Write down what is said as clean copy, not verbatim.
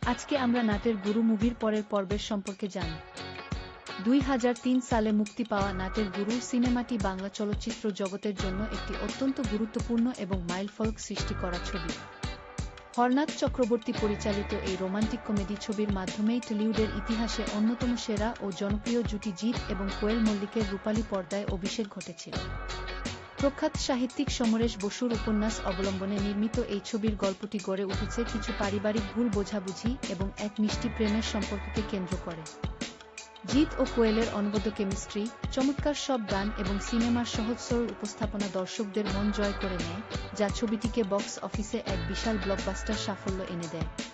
আজকে আমরা নাটের গুরু মুভির পরের পর্বের সম্পর্কে জানি। 2003 সালে মুক্তি পাওয়া নাটের গুরু সিনেমাটি বাংলা চলচ্চিত্র জগতের জন্য একটি অত্যন্ত গুরুত্বপূর্ণ এবং মাইলফলক সৃষ্টি করা ছবি। হরনাথ চক্রবর্তী পরিচালিত এই রোমান্টিক কমেডি ছবির মাধ্যমেই টলিউডের ইতিহাসে অন্যতম সেরা ও জনপ্রিয় জুটি জিৎ এবং কোয়েল মল্লিকের রূপালী পর্দায় অভিষেক ঘটেছিল। প্রখ্যাত সাহিত্যিক সমরেশ বসুর উপন্যাস অবলম্বনে নির্মিত এই ছবির গল্পটি গড়ে উঠেছে কিছু পারিবারিক ভুল বোঝাবুঝি এবং এক মিষ্টি প্রেমের সম্পর্ককে কেন্দ্র করে। জিৎ ও কোয়েলের অনবদ্য কেমিস্ট্রি, চমৎকার সব গান এবং সিনেমার সহজ-সরল উপস্থাপনা দর্শকদের মন জয় করে নেয়, যা ছবিটিকে বক্স অফিসে এক বিশাল ব্লকবাস্টার সাফল্য এনে দেয়।